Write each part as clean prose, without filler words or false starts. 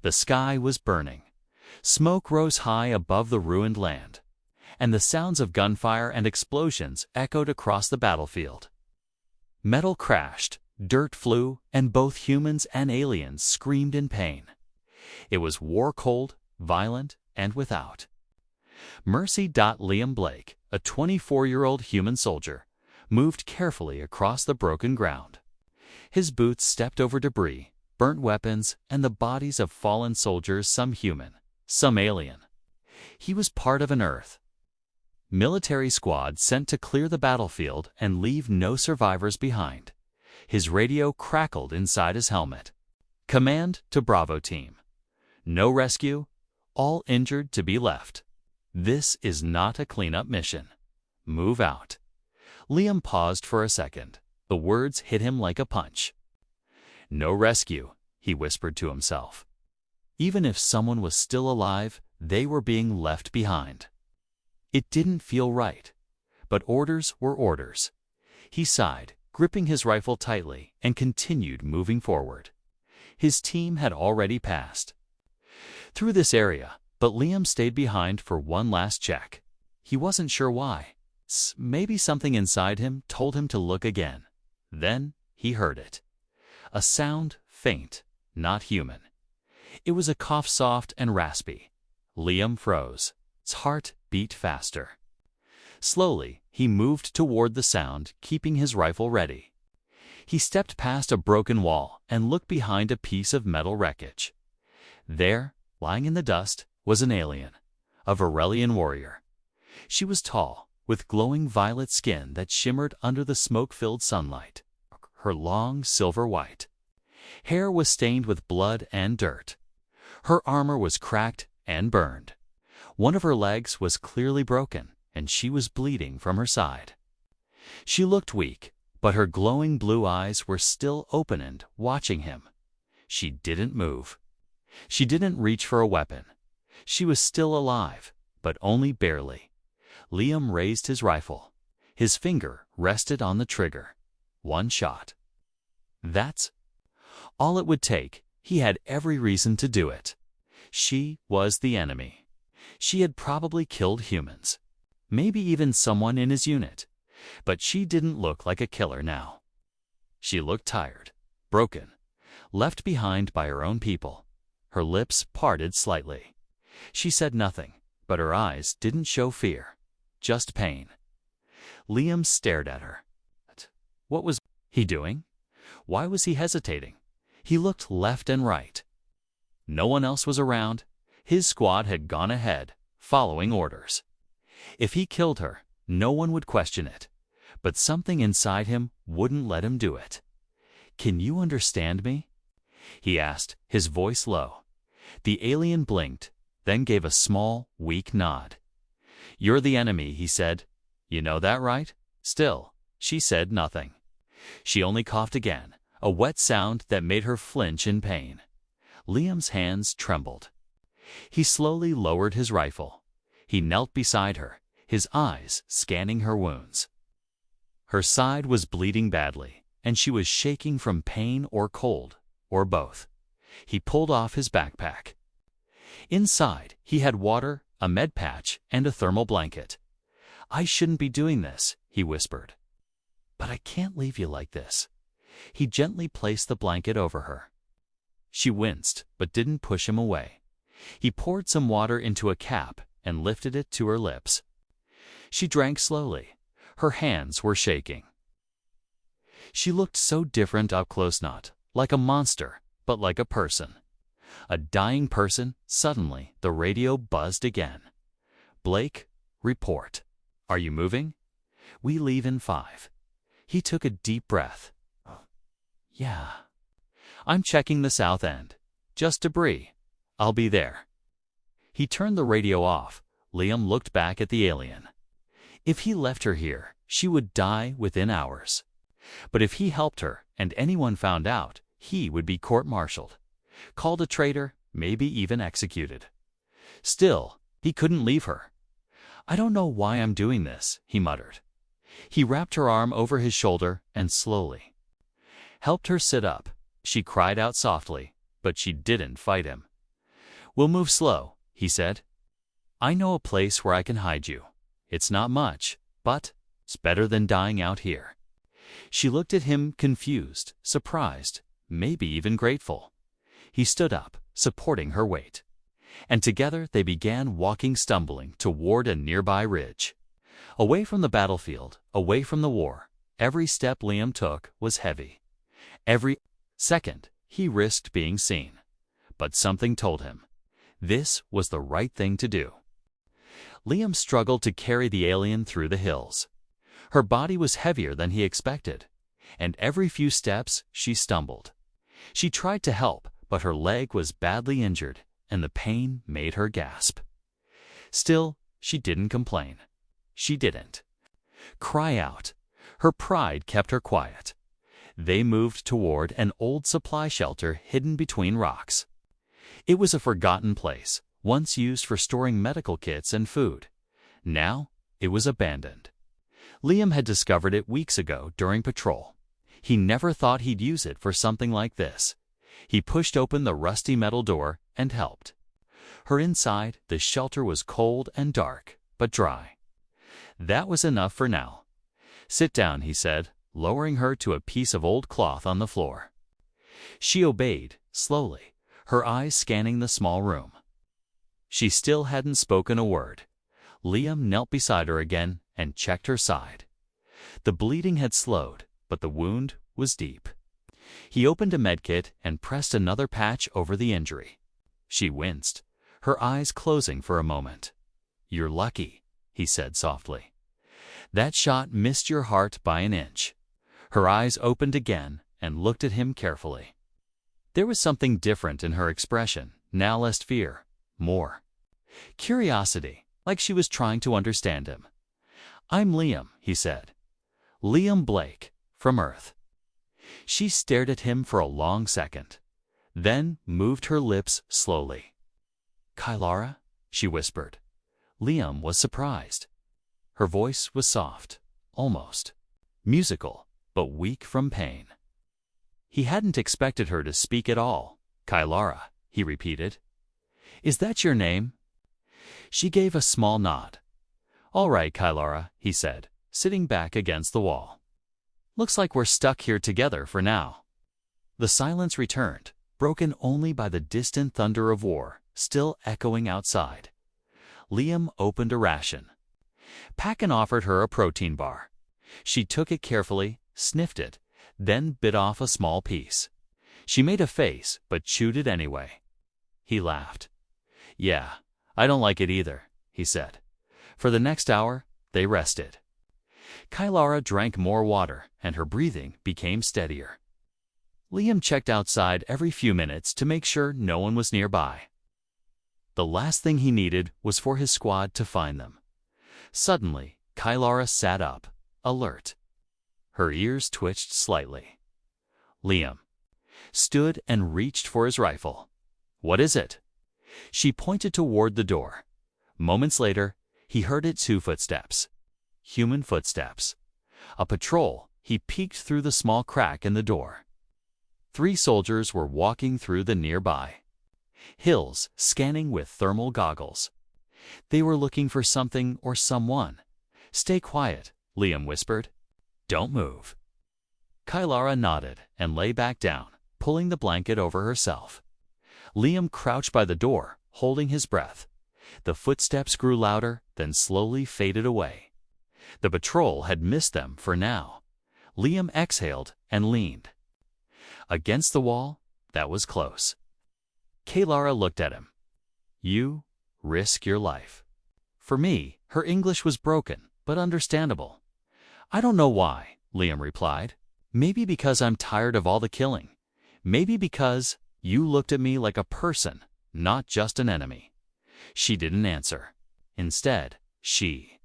The sky was burning. Smoke rose high above the ruined land, and the sounds of gunfire and explosions echoed across the battlefield. Metal crashed, dirt flew, and both humans and aliens screamed in pain. It was war-cold, violent, and without mercy. Liam Blake, a 24-year-old human soldier, moved carefully across the broken ground. His boots stepped over debris, burnt weapons, and the bodies of fallen soldiers, some human, some alien. He was part of an Earth military squad sent to clear the battlefield and leave no survivors behind. His radio crackled inside his helmet. Command to Bravo Team. No rescue, all injured to be left. This is not a cleanup mission. Move out. Liam paused for a second. The words hit him like a punch. No rescue, he whispered to himself. Even if someone was still alive, they were being left behind. It didn't feel right, but orders were orders. He sighed, gripping his rifle tightly, and continued moving forward. His team had already passed through this area, but Liam stayed behind for one last check. He wasn't sure why. Maybe something inside him told him to look again. Then he heard it. A sound, faint, not human. It was a cough, soft and raspy. Liam froze. His heart beat faster. Slowly, he moved toward the sound, keeping his rifle ready. He stepped past a broken wall and looked behind a piece of metal wreckage. There, lying in the dust, was an alien, a Varelian warrior. She was tall, with glowing violet skin that shimmered under the smoke-filled sunlight. Her long, silver-white hair was stained with blood and dirt. Her armor was cracked and burned. One of her legs was clearly broken, and she was bleeding from her side. She looked weak, but her glowing blue eyes were still open and watching him. She didn't move. She didn't reach for a weapon. She was still alive, but only barely. Liam raised his rifle. His finger rested on the trigger. One shot. That's all it would take. He had every reason to do it. She was the enemy. She had probably killed humans, maybe even someone in his unit, but she didn't look like a killer now. She looked tired, broken, left behind by her own people. Her lips parted slightly. She said nothing, but her eyes didn't show fear, just pain. Liam stared at her. What was he doing? Why was he hesitating? He looked left and right. No one else was around. His squad had gone ahead, following orders. If he killed her, no one would question it, but something inside him wouldn't let him do it. "Can you understand me?" he asked, his voice low. The alien blinked, then gave a small, weak nod. "You're the enemy," he said. "You know that, right?" Still, she said nothing. She only coughed again, a wet sound that made her flinch in pain. Liam's hands trembled. He slowly lowered his rifle. He knelt beside her, his eyes scanning her wounds. Her side was bleeding badly, and she was shaking from pain or cold, or both. He pulled off his backpack. Inside, he had water, a med patch, and a thermal blanket. "I shouldn't be doing this," he whispered. "But I can't leave you like this." He gently placed the blanket over her. She winced, but didn't push him away. He poured some water into a cap and lifted it to her lips. She drank slowly. Her hands were shaking. She looked so different up close, not like a monster, but like a person. A dying person. Suddenly, the radio buzzed again. "Blake, report. Are you moving? We leave in 5. He took a deep breath. "Yeah. I'm checking the south end. Just debris. I'll be there." He turned the radio off. Liam looked back at the alien. If he left her here, she would die within hours. But if he helped her and anyone found out, he would be court-martialed, called a traitor, maybe even executed. Still, he couldn't leave her. "I don't know why I'm doing this," he muttered. He wrapped her arm over his shoulder and slowly helped her sit up. She cried out softly, but she didn't fight him. "We'll move slow," he said. "I know a place where I can hide you. It's not much, but it's better than dying out here." She looked at him confused, surprised, maybe even grateful. He stood up, supporting her weight. And together they began walking stumbling toward a nearby ridge. Away from the battlefield, away from the war, every step Liam took was heavy. Every second he risked being seen. But something told him this was the right thing to do. Liam struggled to carry the alien through the hills. Her body was heavier than he expected, and every few steps she stumbled. She tried to help, but her leg was badly injured, and the pain made her gasp. Still, she didn't complain. She didn't cry out. Her pride kept her quiet. They moved toward an old supply shelter hidden between rocks. It was a forgotten place, once used for storing medical kits and food. Now, it was abandoned. Liam had discovered it weeks ago during patrol. He never thought he'd use it for something like this. He pushed open the rusty metal door and helped. Her inside, the shelter was cold and dark, but dry. That was enough for now. "Sit down," he said, lowering her to a piece of old cloth on the floor. She obeyed, slowly, her eyes scanning the small room. She still hadn't spoken a word. Liam knelt beside her again and checked her side. The bleeding had slowed, but the wound was deep. He opened a medkit and pressed another patch over the injury. She winced, her eyes closing for a moment. "You're lucky," he said softly. "That shot missed your heart by an inch." Her eyes opened again and looked at him carefully. There was something different in her expression, now less fear, more curiosity, like she was trying to understand him. "I'm Liam," he said. "Liam Blake, from Earth." She stared at him for a long second, then moved her lips slowly. "Kylara?" she whispered. Liam was surprised. Her voice was soft, almost musical, but weak from pain. He hadn't expected her to speak at all. "Kylara," he repeated. "Is that your name?" She gave a small nod. "All right, Kylara," he said, sitting back against the wall. "Looks like we're stuck here together for now." The silence returned, broken only by the distant thunder of war, still echoing outside. Liam opened a ration. Packen offered her a protein bar. She took it carefully, sniffed it, then bit off a small piece. She made a face, but chewed it anyway. He laughed. "Yeah, I don't like it either," he said. For the next hour, they rested. Kylara drank more water, and her breathing became steadier. Liam checked outside every few minutes to make sure no one was nearby. The last thing he needed was for his squad to find them. Suddenly, Kylara sat up, alert. Her ears twitched slightly. Liam stood and reached for his rifle. "What is it?" She pointed toward the door. Moments later, he heard its 2 footsteps. Human footsteps. A patrol. He peeked through the small crack in the door. 3 soldiers were walking through the nearby hills, scanning with thermal goggles. They were looking for something or someone. "Stay quiet," Liam whispered. "Don't move." Kylara nodded and lay back down, pulling the blanket over herself. Liam crouched by the door, holding his breath. The footsteps grew louder, then slowly faded away. The patrol had missed them for now. Liam exhaled and leaned. Against the wall, that was close. Kylara looked at him. "You risk your life." For me, her English was broken, but understandable. "I don't know why," Liam replied. "Maybe because I'm tired of all the killing. Maybe because you looked at me like a person, not just an enemy." She didn't answer. Instead, she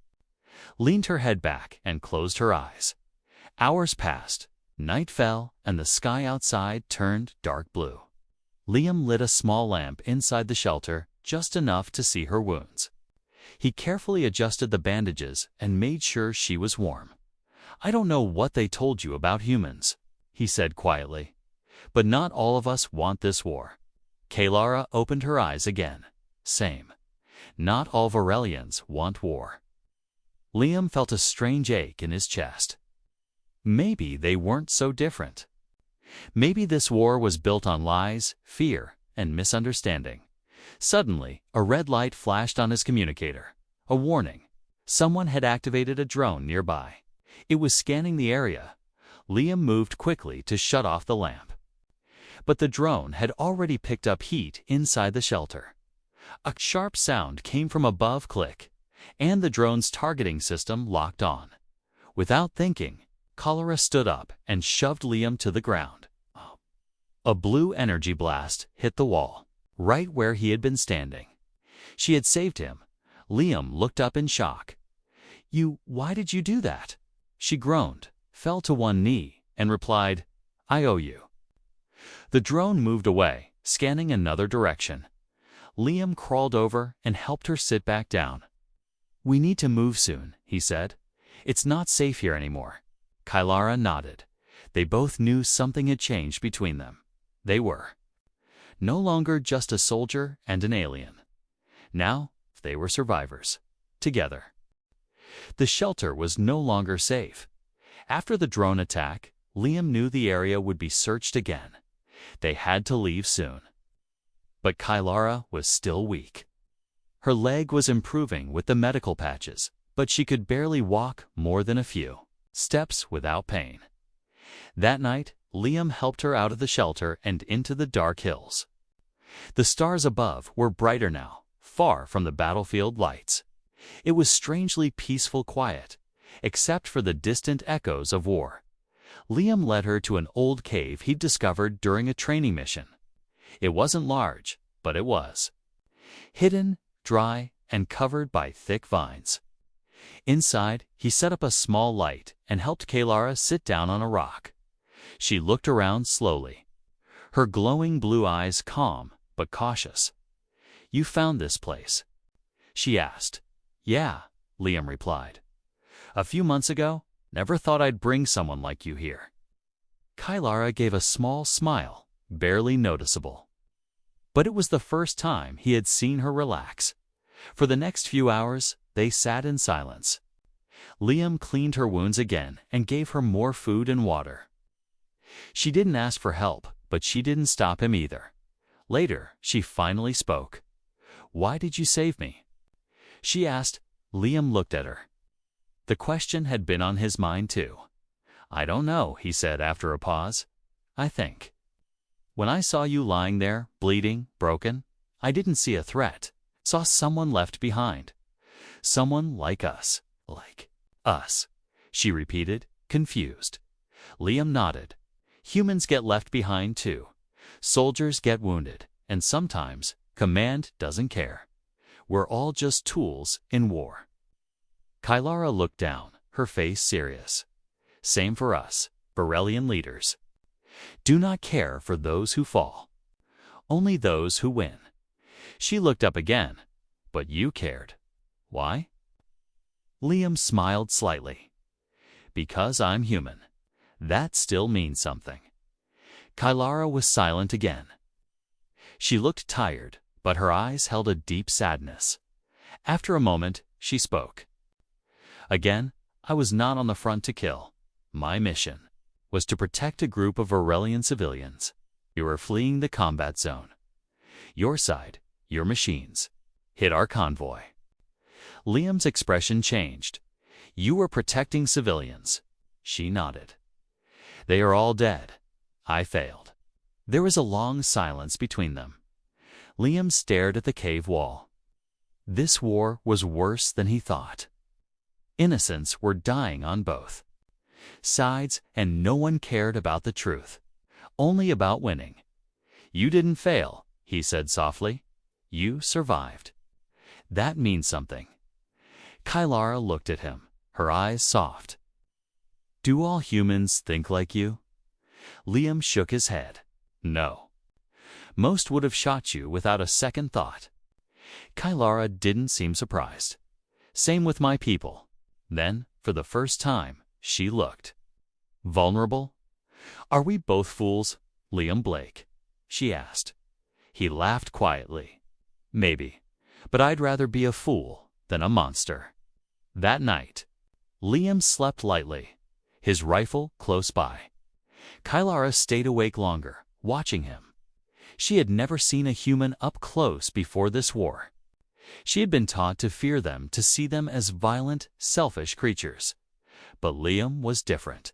leaned her head back and closed her eyes. Hours passed, night fell, and the sky outside turned dark blue. Liam lit a small lamp inside the shelter, just enough to see her wounds. He carefully adjusted the bandages and made sure she was warm. "I don't know what they told you about humans," he said quietly, "but not all of us want this war. Kaylara opened her eyes again. Same. Not all Varelians want war. Liam felt a strange ache in his chest. Maybe they weren't so different. Maybe this war was built on lies, fear, and misunderstanding. Suddenly, a red light flashed on his communicator. A warning. Someone had activated a drone nearby. It was scanning the area. Liam moved quickly to shut off the lamp. But the drone had already picked up heat inside the shelter. A sharp sound came from above. Click, and the drone's targeting system locked on. Without thinking, Kaylara stood up and shoved Liam to the ground. A blue energy blast hit the wall, right where he had been standing. She had saved him. Liam looked up in shock. Why did you do that?" She groaned, fell to one knee, and replied, "I owe you." The drone moved away, scanning another direction. Liam crawled over and helped her sit back down. "We need to move soon," he said. "It's not safe here anymore." Kaylara nodded. They both knew something had changed between them. They were no longer just a soldier and an alien. Now they were survivors, together. The shelter was no longer safe. After the drone attack, Liam knew the area would be searched again. They had to leave soon. But Kaylara was still weak. Her leg was improving with the medical patches, but she could barely walk more than a few steps without pain. That night, Liam helped her out of the shelter and into the dark hills. The stars above were brighter now, far from the battlefield lights. It was strangely peaceful quiet, except for the distant echoes of war. Liam led her to an old cave he'd discovered during a training mission. It wasn't large, but it was hidden, dry, and covered by thick vines. Inside, he set up a small light and helped Kaylara sit down on a rock. She looked around slowly, her glowing blue eyes calm but cautious. "You found this place?" she asked. "Yeah," Liam replied. "A few months ago, never thought I'd bring someone like you here." Kaylara gave a small smile, barely noticeable. But it was the first time he had seen her relax. For the next few hours, they sat in silence. Liam cleaned her wounds again and gave her more food and water. She didn't ask for help, but she didn't stop him either. Later, she finally spoke. "Why did you save me?" she asked. Liam looked at her. The question had been on his mind too. "I don't know," he said after a pause. "I think when I saw you lying there, bleeding, broken, I didn't see a threat. Saw someone left behind. Someone like us." "Like us," she repeated, confused. Liam nodded. "Humans get left behind too. Soldiers get wounded, and sometimes command doesn't care. We're all just tools in war." Kaylara looked down, her face serious. "Same for us, Varelian leaders. Do not care for those who fall, only those who win." She looked up again. "But you cared. Why?" Liam smiled slightly. "Because I'm human. That still means something." Kaylara was silent again. She looked tired, but her eyes held a deep sadness. After a moment, she spoke. "Again, I was not on the front to kill. My mission was to protect a group of Varelian civilians. We were fleeing the combat zone. Your side, your machines, hit our convoy." Liam's expression changed. "You were protecting civilians." She nodded. "They are all dead. I failed." There was a long silence between them. Liam stared at the cave wall. This war was worse than he thought. Innocents were dying on both sides, and no one cared about the truth, only about winning. "You didn't fail," he said softly. "You survived. That means something." Kaylara looked at him, her eyes soft. "Do all humans think like you?" Liam shook his head. "No. Most would have shot you without a second thought." Kaylara didn't seem surprised. "Same with my people." Then, for the first time, she looked vulnerable. "Are we both fools, Liam Blake?" she asked. He laughed quietly. Maybe, but I'd rather be a fool than a monster. That night, Liam slept lightly, his rifle close by. Kylara stayed awake longer, watching him. She had never seen a human up close before this war. She had been taught to fear them, to see them as violent, selfish creatures. But Liam was different.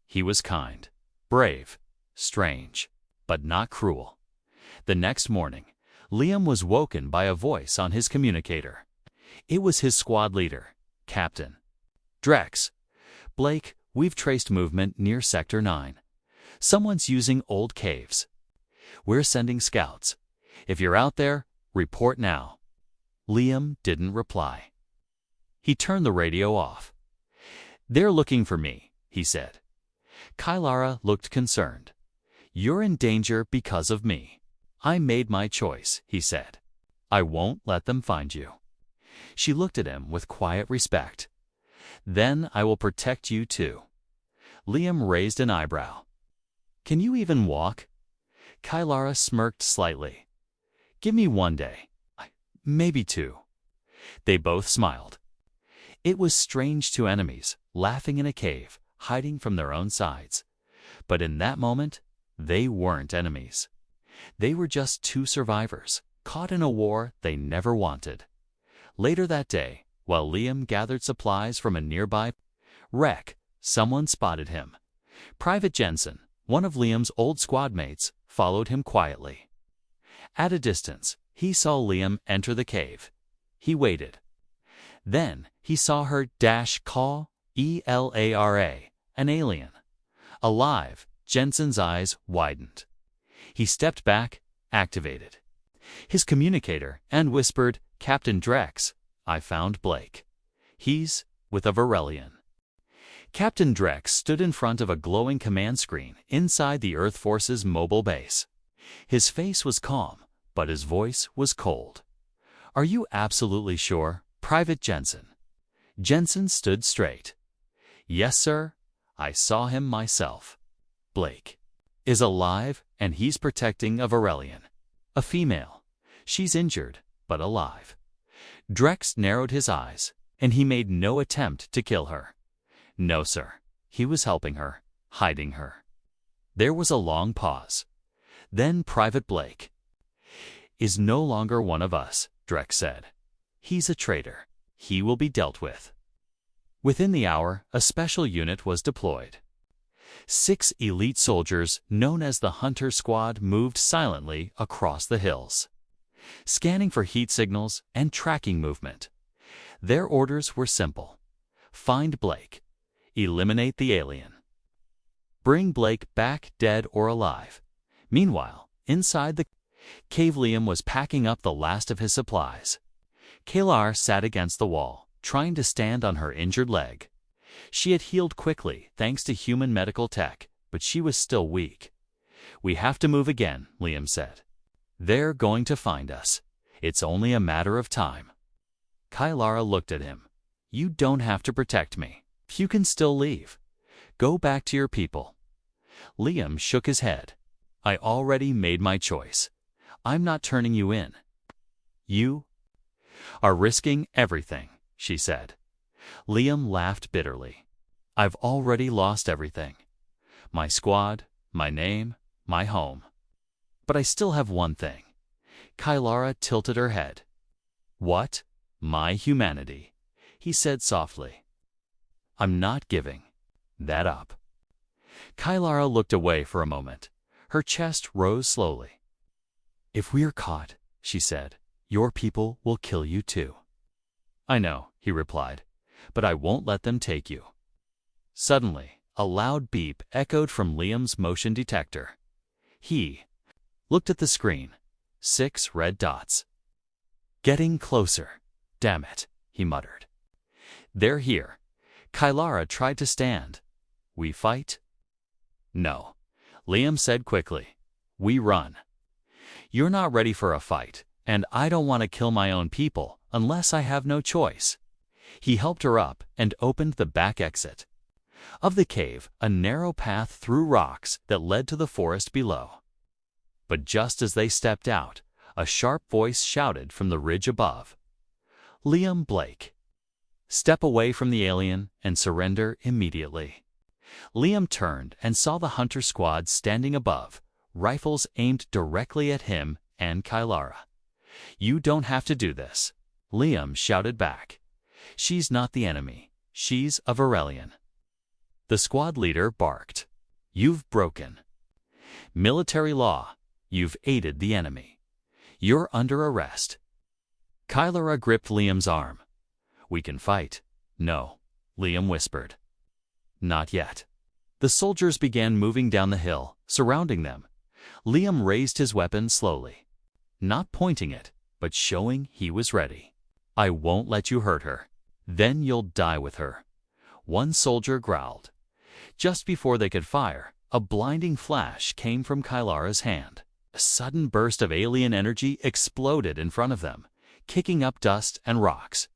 He was kind, brave, strange, but not cruel. The next morning, Liam was woken by a voice on his communicator. It was his squad leader, Captain Drex. Blake, we've traced movement near Sector 9. Someone's using old caves. We're sending scouts. If you're out there, report now. Liam didn't reply. He turned the radio off. They're looking for me, he said. Kylara looked concerned. You're in danger because of me. I made my choice, he said. I won't let them find you. She looked at him with quiet respect. Then I will protect you too. Liam raised an eyebrow. Can you even walk? Kylara smirked slightly. Give me 1 day. Maybe 2. They both smiled. It was strange, two enemies, laughing in a cave, hiding from their own sides. But in that moment, they weren't enemies. They were just two survivors, caught in a war they never wanted. Later that day, while Liam gathered supplies from a nearby wreck, someone spotted him. Private Jensen, one of Liam's old squad mates, followed him quietly. At a distance, he saw Liam enter the cave. He waited. Then he saw her call Elara, an alien. Alive, Jensen's eyes widened. He stepped back, activated his communicator, and whispered, Captain Drex, I found Blake. He's with a Varelian. Captain Drex stood in front of a glowing command screen inside the Earth Force's mobile base. His face was calm, but his voice was cold. Are you absolutely sure, Private Jensen? Jensen stood straight. Yes, sir. I saw him myself. Blake is alive, and he's protecting a Varelian. A female. She's injured, but alive. Drex narrowed his eyes, and he made no attempt to kill her. No, sir. He was helping her, hiding her. There was a long pause. Then Private Blake is no longer one of us, Drex said. He's a traitor. He will be dealt with. Within the hour, a special unit was deployed. 6 elite soldiers, known as the Hunter Squad, moved silently across the hills, scanning for heat signals and tracking movement. Their orders were simple. Find Blake. Eliminate the alien. Bring Blake back dead or alive. Meanwhile, inside the cave, Liam was packing up the last of his supplies. Kylara sat against the wall, trying to stand on her injured leg. She had healed quickly thanks to human medical tech, but she was still weak. We have to move again, Liam said. They're going to find us. It's only a matter of time. Kylara looked at him. You don't have to protect me. You can still leave. Go back to your people. Liam shook his head. I already made my choice. I'm not turning you in. You are risking everything, she said. Liam laughed bitterly. I've already lost everything. My squad, my name, my home. But I still have one thing. Kylara tilted her head. What? My humanity, he said softly. I'm not giving that up. Kylara looked away for a moment. Her chest rose slowly. If we're caught, she said, your people will kill you too. I know, he replied, but I won't let them take you. Suddenly, a loud beep echoed from Liam's motion detector. He looked at the screen. 6 red dots. Getting closer. Damn it, he muttered. They're here. Kylara tried to stand. We fight? No, Liam said quickly. We run. You're not ready for a fight, and I don't want to kill my own people unless I have no choice. He helped her up and opened the back exit of the cave, a narrow path through rocks that led to the forest below. But just as they stepped out, a sharp voice shouted from the ridge above, "Liam Blake, step away from the alien and surrender immediately." Liam turned and saw the hunter squad standing above, rifles aimed directly at him and Kylara. "You don't have to do this," Liam shouted back. "She's not the enemy. She's a Varelian." The squad leader barked, "You've broken military law. You've aided the enemy. You're under arrest." Kylara gripped Liam's arm. "We can fight." "No," Liam whispered. "Not yet." The soldiers began moving down the hill, surrounding them. Liam raised his weapon slowly, not pointing it, but showing he was ready. "I won't let you hurt her. Then you'll die with her," one soldier growled. Just before they could fire, a blinding flash came from Kylara's hand. A sudden burst of alien energy exploded in front of them, kicking up dust and rocks.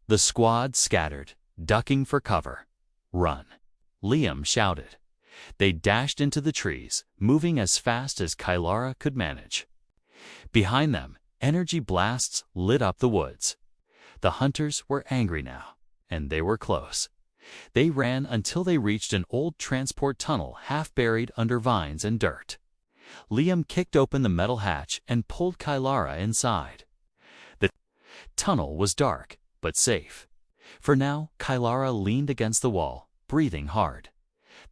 The squad scattered, ducking for cover. "Run," Liam shouted. They dashed into the trees, moving as fast as Kylara could manage. Behind them, energy blasts lit up the woods. The hunters were angry now, and they were close. They ran until they reached an old transport tunnel half buried under vines and dirt. Liam kicked open the metal hatch and pulled Kylara inside. The tunnel was dark, but safe. For now, Kylara leaned against the wall, breathing hard.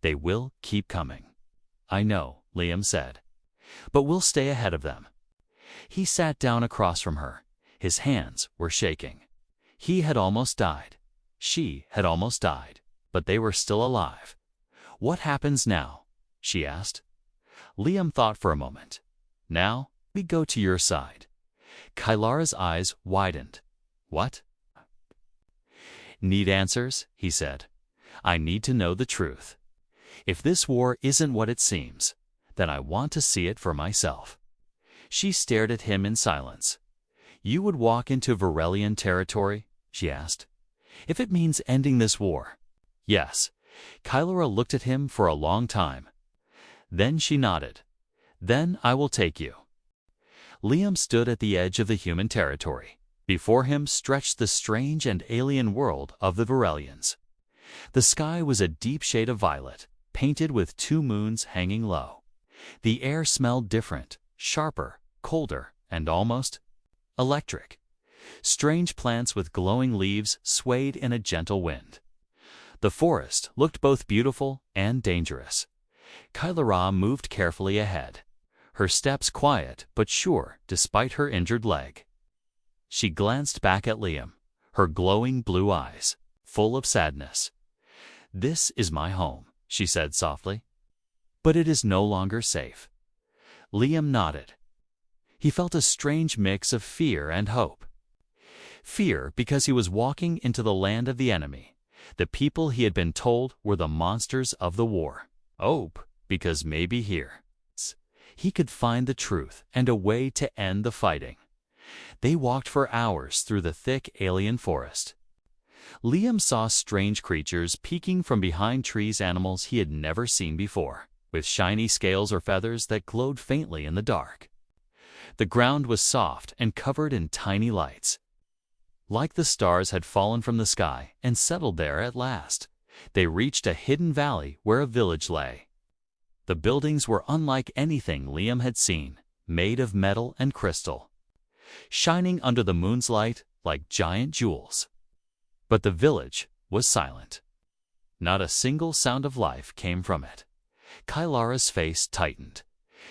"They will keep coming." "I know," Liam said. "But we'll stay ahead of them." He sat down across from her. His hands were shaking. He had almost died. She had almost died, but they were still alive. "What happens now?" she asked. Liam thought for a moment. "Now, we go to your side." Kylara's eyes widened. "What?" "Need answers?" he said. "I need to know the truth. If this war isn't what it seems, then I want to see it for myself." She stared at him in silence. "You would walk into Varelian territory?" she asked. "If it means ending this war?" "Yes." Kylara looked at him for a long time. Then she nodded. "Then I will take you." Liam stood at the edge of the human territory. Before him stretched the strange and alien world of the Varelians. The sky was a deep shade of violet, painted with two moons hanging low. The air smelled different, sharper, colder, and almost electric. Strange plants with glowing leaves swayed in a gentle wind. The forest looked both beautiful and dangerous. Kylara moved carefully ahead, her steps quiet but sure despite her injured leg. She glanced back at Liam, her glowing blue eyes full of sadness. "This is my home," she said softly. "But it is no longer safe." Liam nodded. He felt a strange mix of fear and hope. Fear because he was walking into the land of the enemy. The people he had been told were the monsters of the war. Hope because maybe here he could find the truth and a way to end the fighting. They walked for hours through the thick alien forest. Liam saw strange creatures peeking from behind trees, animals he had never seen before, with shiny scales or feathers that glowed faintly in the dark. The ground was soft and covered in tiny lights. Like the stars had fallen from the sky and settled there at last. They reached a hidden valley where a village lay. The buildings were unlike anything Liam had seen, made of metal and crystal, shining under the moon's light like giant jewels. But the village was silent. Not a single sound of life came from it. Kylara's face tightened.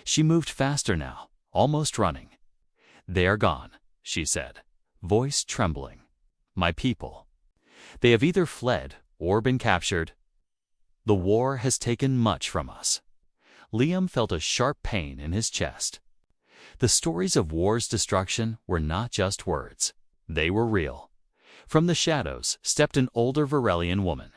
She moved faster now, almost running. "They are gone," she said, voice trembling. "My people. They have either fled or been captured. The war has taken much from us." Liam felt a sharp pain in his chest. The stories of war's destruction were not just words. They were real. From the shadows stepped an older Varelian woman.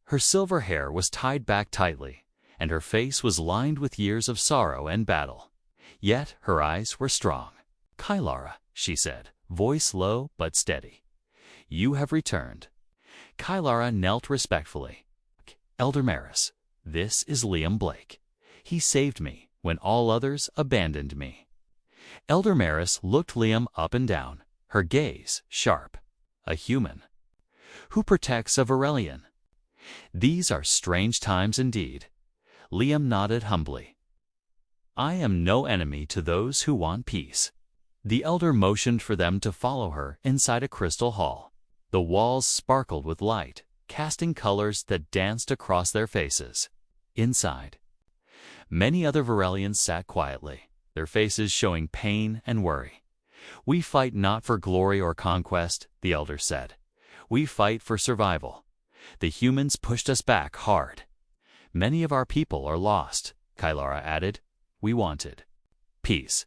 Her silver hair was tied back tightly, and her face was lined with years of sorrow and battle. Yet her eyes were strong. "Kylara," she said, voice low but steady. "You have returned." Kylara knelt respectfully. "Elder Maris, this is Liam Blake. He saved me when all others abandoned me. Elder Maris looked Liam up and down, her gaze sharp. A human. Who protects a Varelian? These are strange times indeed. Liam nodded humbly. I am no enemy to those who want peace. The elder motioned for them to follow her inside a crystal hall. The walls sparkled with light, casting colors that danced across their faces. Inside, many other Varelians sat quietly, their faces showing pain and worry. We fight not for glory or conquest, the elder said. We fight for survival. The humans pushed us back hard. Many of our people are lost, Kylara added. We wanted peace.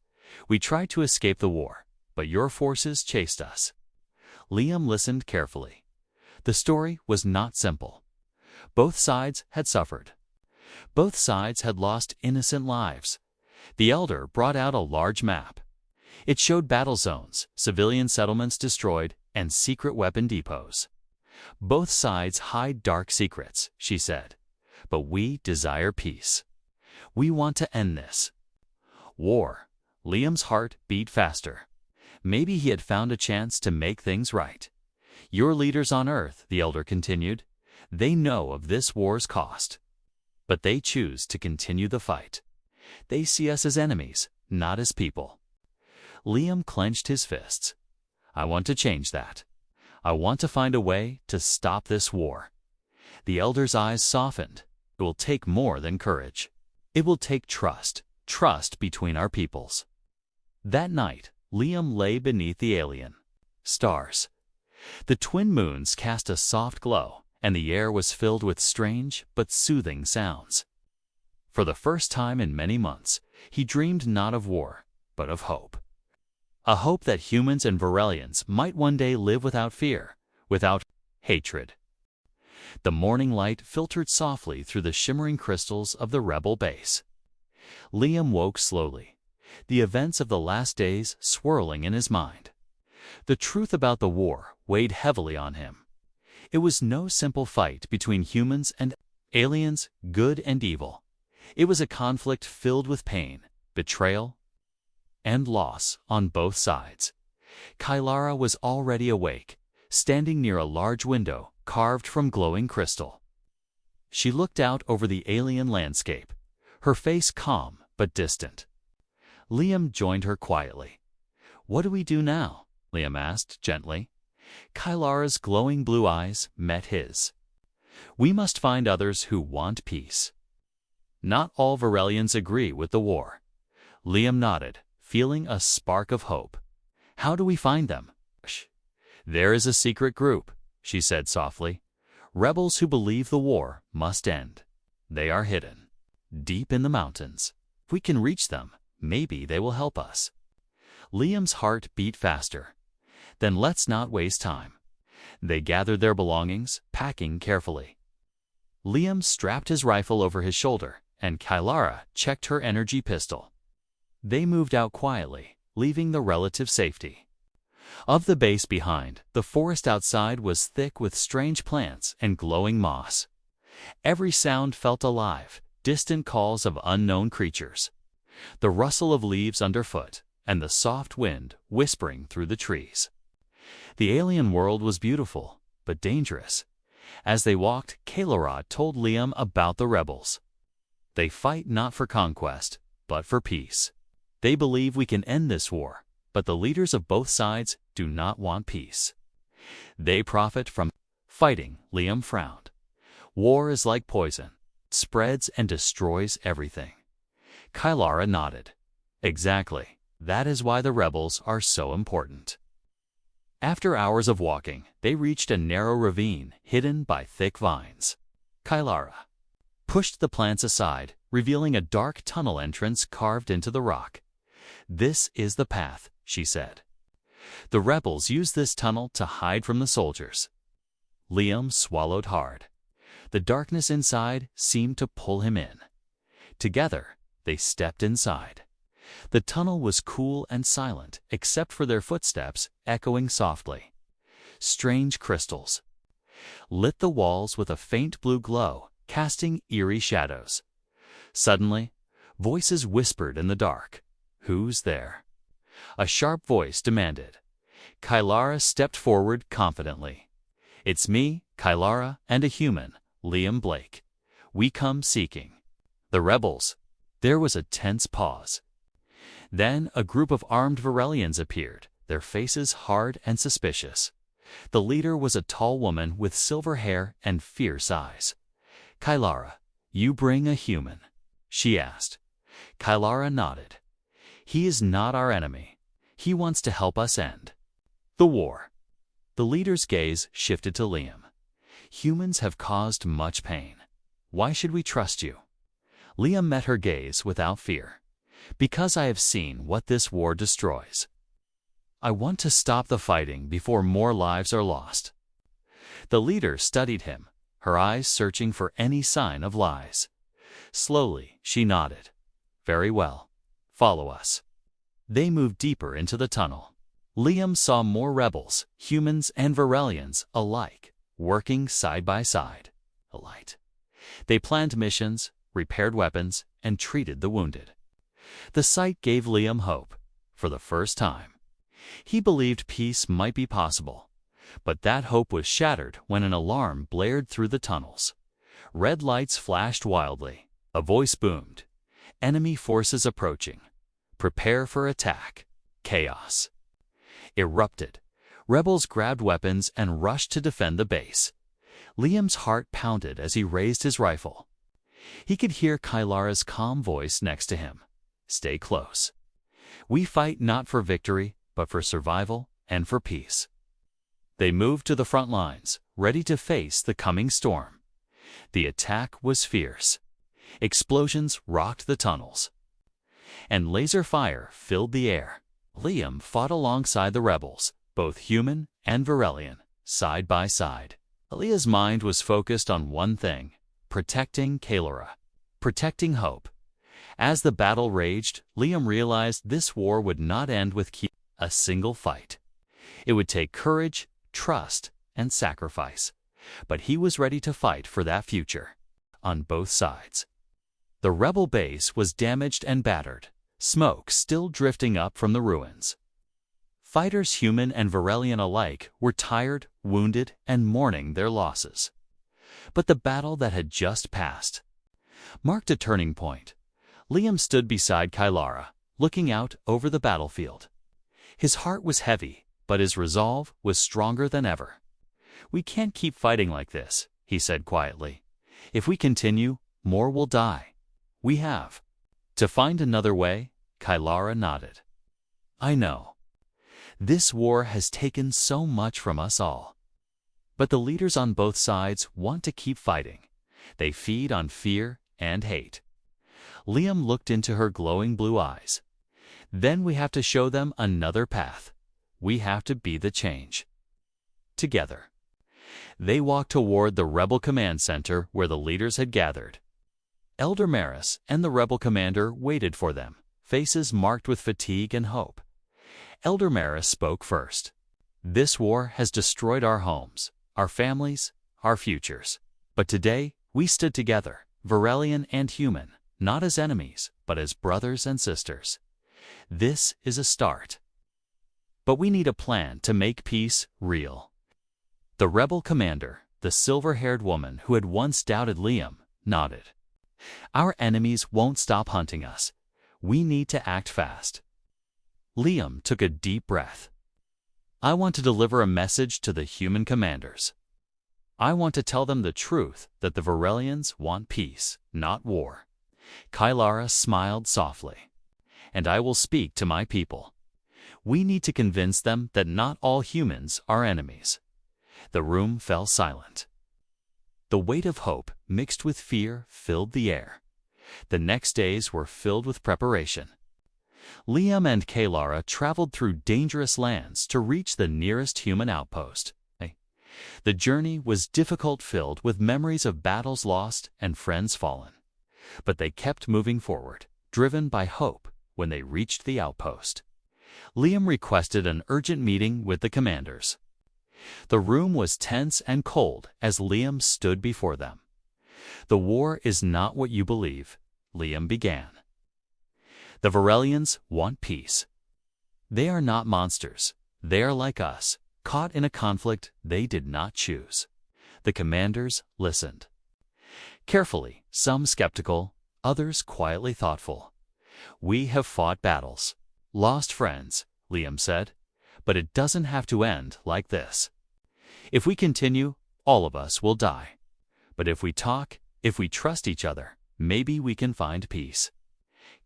We tried to escape the war, but your forces chased us. Liam listened carefully. The story was not simple. Both sides had suffered. Both sides had lost innocent lives. The elder brought out a large map. It showed battle zones, civilian settlements destroyed, and secret weapon depots. Both sides hide dark secrets, she said. But we desire peace. We want to end this war. Liam's heart beat faster. Maybe he had found a chance to make things right. Your leaders on Earth, the elder continued, they know of this war's cost. But they choose to continue the fight. They see us as enemies, not as people. Liam clenched his fists. I want to change that. I want to find a way to stop this war. The elder's eyes softened. It will take more than courage. It will take trust between our peoples. That night, Liam lay beneath the alien stars. The twin moons cast a soft glow, and the air was filled with strange but soothing sounds. For the first time in many months, he dreamed not of war, but of hope. A hope that humans and Varelians might one day live without fear, without hatred. The morning light filtered softly through the shimmering crystals of the rebel base. Liam woke slowly, the events of the last days swirling in his mind. The truth about the war weighed heavily on him. It was no simple fight between humans and aliens, good and evil. It was a conflict filled with pain, betrayal, and loss on both sides. Kylara was already awake, standing near a large window carved from glowing crystal. She looked out over the alien landscape, her face calm but distant. Liam joined her quietly. What do we do now? Liam asked gently. Kylara's glowing blue eyes met his. We must find others who want peace. Not all Varelians agree with the war. Liam nodded, feeling a spark of hope. How do we find them? Shh. There is a secret group, she said softly. Rebels who believe the war must end. They are hidden, deep in the mountains. If we can reach them, maybe they will help us. Liam's heart beat faster. Then let's not waste time. They gathered their belongings, packing carefully. Liam strapped his rifle over his shoulder, and Kylara checked her energy pistol. They moved out quietly, leaving the relative safety of the base behind. The forest outside was thick with strange plants and glowing moss. Every sound felt alive, distant calls of unknown creatures, the rustle of leaves underfoot, and the soft wind whispering through the trees. The alien world was beautiful, but dangerous. As they walked, Kylara told Liam about the rebels. They fight not for conquest, but for peace. They believe we can end this war, but the leaders of both sides do not want peace. They profit from fighting. Liam frowned. War is like poison. It spreads and destroys everything. Kylara nodded. Exactly. That is why the rebels are so important. After hours of walking, they reached a narrow ravine hidden by thick vines. Kylara pushed the plants aside, revealing a dark tunnel entrance carved into the rock. This is the path, she said. The rebels use this tunnel to hide from the soldiers. Liam swallowed hard. The darkness inside seemed to pull him in. Together, they stepped inside. The tunnel was cool and silent, except for their footsteps echoing softly. Strange crystals lit the walls with a faint blue glow, casting eerie shadows. Suddenly, Voices whispered in the dark. "Who's there?" A sharp voice demanded. Kylara stepped forward confidently. "It's me, Kylara, and a human, Liam Blake. We come seeking." "The rebels." There was a tense pause. Then a group of armed Varelians appeared, their faces hard and suspicious. The leader was a tall woman with silver hair and fierce eyes. "Kylara, you bring a human?" she asked. Kylara nodded. "He is not our enemy. He wants to help us end the war." The leader's gaze shifted to Liam. "Humans have caused much pain. Why should we trust you?" Liam met her gaze without fear. "Because I have seen what this war destroys. I want to stop the fighting before more lives are lost." The leader studied him, her eyes searching for any sign of lies. Slowly, she nodded. "Very well. Follow us." They moved deeper into the tunnel. Liam saw more rebels, humans and Varelians alike, working side by side. They planned missions, repaired weapons, and treated the wounded. The sight gave Liam hope. For the first time, he believed peace might be possible. But that hope was shattered when an alarm blared through the tunnels. Red lights flashed wildly. A voice boomed. "Enemy forces approaching. Prepare for attack." Chaos erupted. Rebels grabbed weapons and rushed to defend the base. Liam's heart pounded as he raised his rifle. He could hear Kylara's calm voice next to him. "Stay close. We fight not for victory, but for survival and for peace." They moved to the front lines, ready to face the coming storm. The attack was fierce. Explosions rocked the tunnels, and laser fire filled the air. Liam fought alongside the rebels, both human and Varelian, side by side. Alia's mind was focused on one thing: protecting Kylara, protecting hope. As the battle raged, Liam realized this war would not end with a single fight. It would take courage, trust, and sacrifice. But he was ready to fight for that future. On both sides. The rebel base was damaged and battered, smoke still drifting up from the ruins. Fighters, human and Varelian alike, were tired, wounded, and mourning their losses. But the battle that had just passed marked a turning point. Liam stood beside Kylara, looking out over the battlefield. His heart was heavy, but his resolve was stronger than ever. "We can't keep fighting like this," he said quietly. "If we continue, more will die. We have to find another way." Kylara nodded. "I know. This war has taken so much from us all. But the leaders on both sides want to keep fighting. They feed on fear and hate." Liam looked into her glowing blue eyes. "Then we have to show them another path. We have to be the change." Together, they walked toward the rebel command center where the leaders had gathered. Elder Maris and the rebel commander waited for them, faces marked with fatigue and hope. Elder Maris spoke first. "This war has destroyed our homes, our families, our futures. But today we stood together, Varelian and human, not as enemies, but as brothers and sisters. This is a start. But we need a plan to make peace real." The rebel commander, the silver-haired woman who had once doubted Liam, nodded. "Our enemies won't stop hunting us. We need to act fast." Liam took a deep breath. "I want to deliver a message to the human commanders. I want to tell them the truth that the Varelians want peace, not war." Kylara smiled softly. "And I will speak to my people. We need to convince them that not all humans are enemies." The room fell silent. The weight of hope mixed with fear filled the air. The next days were filled with preparation. Liam and Kylara traveled through dangerous lands to reach the nearest human outpost. The journey was difficult, filled with memories of battles lost and friends fallen. But they kept moving forward, driven by hope. When they reached the outpost, Liam requested an urgent meeting with the commanders. The room was tense and cold as Liam stood before them. "The war is not what you believe," Liam began. The Varelians want peace. They are not monsters. They are like us, caught in a conflict they did not choose. The commanders listened. Carefully, some skeptical, others quietly thoughtful. We have fought battles, lost friends, Liam said, but it doesn't have to end like this. If we continue, all of us will die. But if we talk, if we trust each other, maybe we can find peace.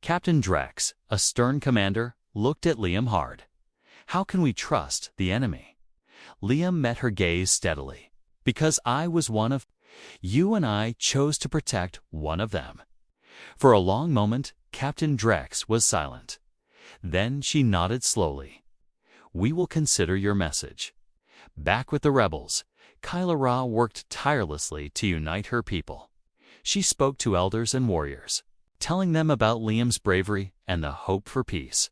Captain Drex, a stern commander, looked at Liam hard. How can we trust the enemy? Liam met her gaze steadily. Because I was one of you and I chose to protect one of them. For a long moment, Captain Drex was silent. Then she nodded slowly. We will consider your message. Back with the rebels, Kyla worked tirelessly to unite her people. She spoke to elders and warriors, telling them about Liam's bravery and the hope for peace.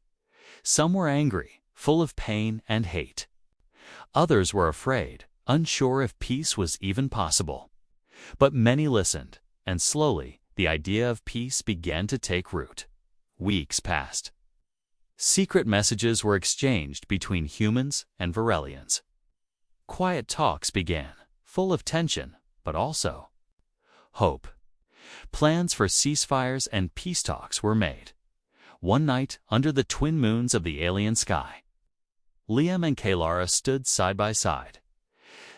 Some were angry, full of pain and hate. Others were afraid, unsure if peace was even possible. But many listened, and slowly the idea of peace began to take root. Weeks passed. Secret messages were exchanged between humans and Varelians. Quiet talks began, full of tension, but also hope. Plans for ceasefires and peace talks were made. One night, under the twin moons of the alien sky, Liam and Kyla stood side by side.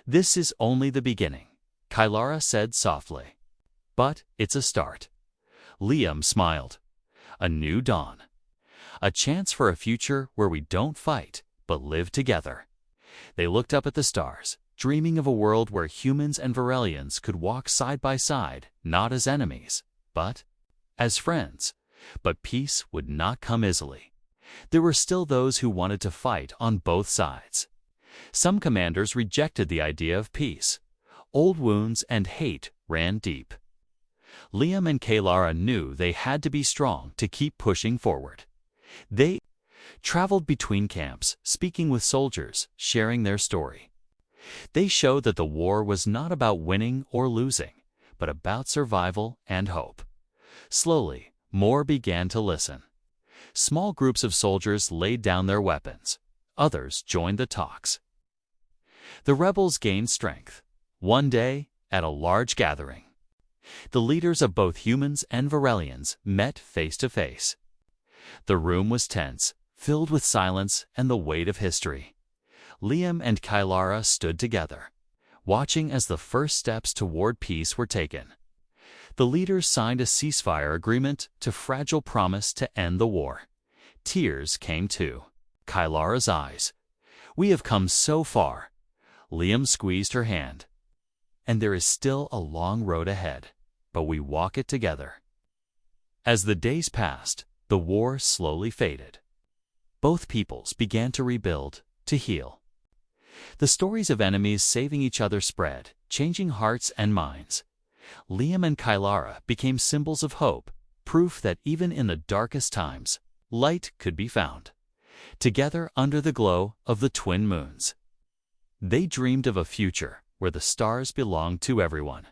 This is only the beginning, Kyla said softly. But it's a start. Liam smiled. A new dawn. A chance for a future where we don't fight, but live together. They looked up at the stars, dreaming of a world where humans and Varelians could walk side by side, not as enemies, but as friends. But peace would not come easily. There were still those who wanted to fight on both sides. Some commanders rejected the idea of peace. Old wounds and hate ran deep. Liam and Kyla knew they had to be strong to keep pushing forward. They traveled between camps, speaking with soldiers, sharing their story. They showed that the war was not about winning or losing, but about survival and hope. Slowly, more began to listen. Small groups of soldiers laid down their weapons. Others joined the talks. The rebels gained strength. One day, at a large gathering, the leaders of both humans and Varelians met face to face. The room was tense, filled with silence and the weight of history. Liam and Kyla stood together, watching as the first steps toward peace were taken. The leaders signed a ceasefire agreement to fragile promise to end the war. Tears came to Kyla's eyes. We have come so far. Liam squeezed her hand. And there is still a long road ahead, but we walk it together. As the days passed, the war slowly faded. Both peoples began to rebuild, to heal. The stories of enemies saving each other spread, changing hearts and minds. Liam and Kyla became symbols of hope, proof that even in the darkest times, light could be found. Together under the glow of the twin moons, they dreamed of a future where the stars belonged to everyone.